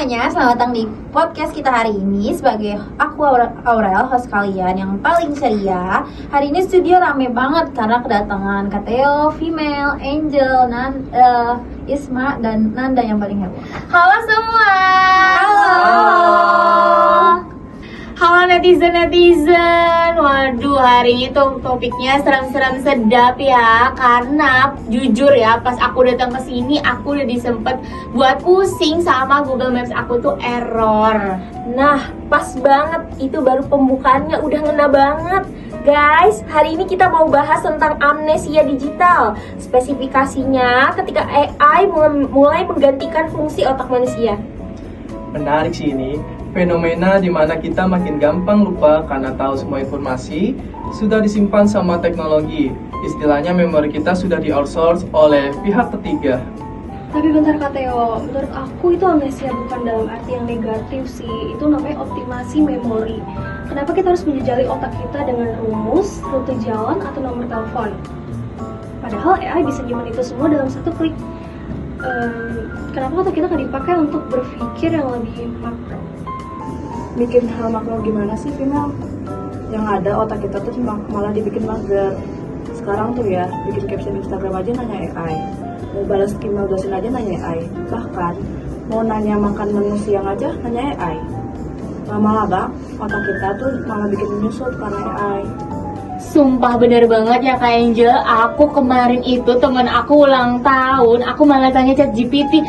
semuanya, selamat datang di podcast kita hari ini. Sebagai aku Aurel, host kalian yang paling ceria. Hari ini studio rame banget karena kedatangan Kateo, Female, Angel, Isma, dan Nanda yang paling heboh. Halo semua. Halo netizen. Waduh, hari ini topiknya seram-seram sedap ya. Karena jujur ya, pas aku datang ke sini aku udah disempet buat pusing sama Google Maps aku tuh error. Nah, pas banget, itu baru pembukaannya udah ngena banget. Guys, hari ini kita mau bahas tentang amnesia digital. Spesifikasinya ketika AI mulai menggantikan fungsi otak manusia. Menarik sih ini, fenomena di mana kita makin gampang lupa karena tahu semua informasi sudah disimpan sama teknologi. Istilahnya memori kita sudah di-outsource oleh pihak ketiga. Tapi bentar Kak Theo, menurut aku itu amnesia bukan dalam arti yang negatif sih. Itu namanya optimasi memori. Kenapa kita harus menjejali otak kita dengan rumus, rute jalan, atau nomor telepon? Padahal AI bisa nyimpan itu semua dalam satu klik. Kenapa otak kita nggak dipakai untuk berpikir yang lebih makro? Bikin hal makro gimana sih, Female? Yang ada otak kita tuh malah dibikin mager. Sekarang tuh ya, bikin caption Instagram aja nanya AI. Mau balas email dosen aja nanya AI. Bahkan mau nanya makan menu siang aja nanya AI. Lama-lama otak kita tuh malah bikin menyusut karena AI. Sumpah bener banget ya Kak Angel. Aku kemarin itu temen aku ulang tahun, aku malah tanya ChatGPT,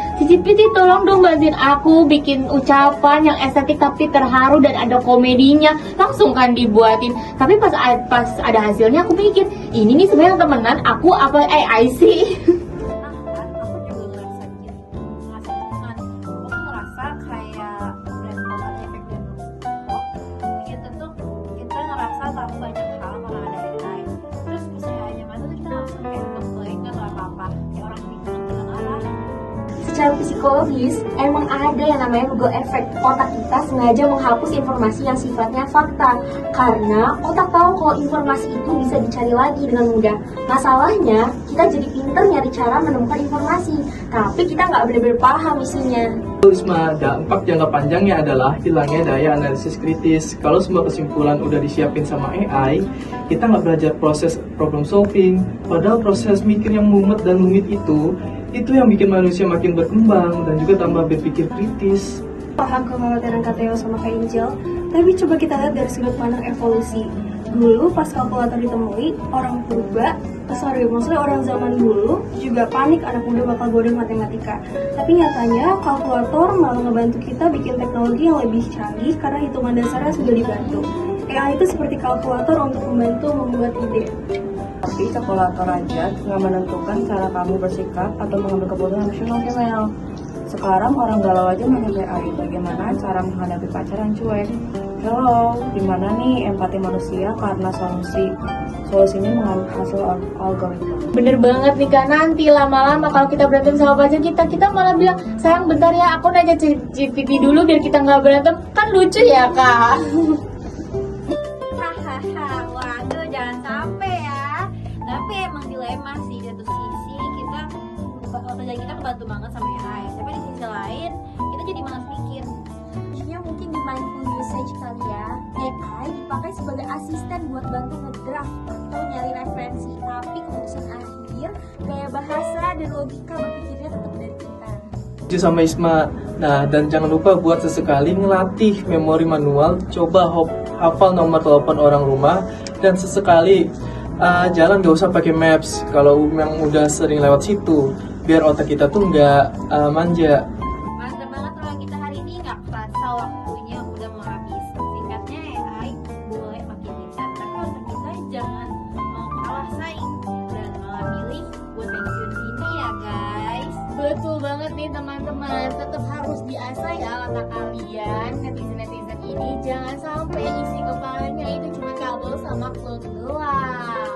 tolong dong bantuin aku bikin ucapan yang estetik tapi terharu dan ada komedinya. Langsung kan dibuatin. Tapi pas ada hasilnya aku mikir, ini nih sebenarnya temenan aku apa AI sih? Secara psikologis, emang ada yang namanya Google Effect. Otak kita sengaja menghapus informasi yang sifatnya fakta karena otak tahu kalau informasi itu bisa dicari lagi dengan mudah. Masalahnya, kita jadi pinter nyari cara menemukan informasi, tapi kita nggak benar-benar paham isinya. Isma, dampak jangka panjangnya adalah hilangnya daya analisis kritis. Kalau semua kesimpulan udah disiapin sama AI, kita nggak belajar proses problem solving. Padahal proses mikir yang mumet dan rumit itu yang bikin manusia makin berkembang dan juga tambah berpikir kritis. Paham kekhawatiran Kak Theo sama Kak Angel, tapi coba kita lihat dari sudut pandang evolusi. Dulu pas kalkulator ditemui, orang orang zaman dulu juga panik anak muda bakal bodoh matematika. Tapi nyatanya kalkulator malah ngebantu kita bikin teknologi yang lebih canggih karena hitungan dasarnya sudah dibantu. AI itu seperti kalkulator untuk membantu membuat ide. Tapi kalkulator aja nggak menentukan cara kamu bersikap atau mengambil keputusan rasional, Female. Sekarang orang galau aja nanya AI, bagaimana cara menghadapi pacar yang cuek. Hello, dimana nih empati manusia karena solusinya mengambil hasil algoritma. Bener banget nih Kak, nanti lama-lama kalau kita berantem sama pacar kita malah bilang, sayang bentar ya aku nanya ChatGPT dulu biar kita nggak berantem. Kan lucu ya Kak? Waduh, jangan sampai ya. Tapi emang dilema sih, di satu sisi otak kita kebantu banget sama AI, tapi di sisi lain kita jadi malas mikir. Maksudnya mungkin di mindful usage kali ya. AI dipakai sebagai asisten buat bantu ngedraft atau nyari referensi, tapi keputusan akhir, gaya bahasa dan logika berpikirnya tetap dari kita. Setuju sama Isma. Nah, dan jangan lupa buat sesekali ngelatih memori manual. Coba hafal nomor telepon orang rumah dan sesekali jalan gak usah pakai maps kalau memang udah sering lewat situ, biar otak kita tuh nggak manja. Mantap banget kalau kita hari ini nggak kerasa waktunya udah mau habis. Singkatnya AI boleh makin pintar, tapi otak kita jangan mau kalah saing dan malah milih buat pensiun ini ya guys. Betul banget nih teman-teman, tetap harus diasah ya otak kalian. Netizen ini jangan sampai isi kepalanya itu cuma kabel sama plug doang.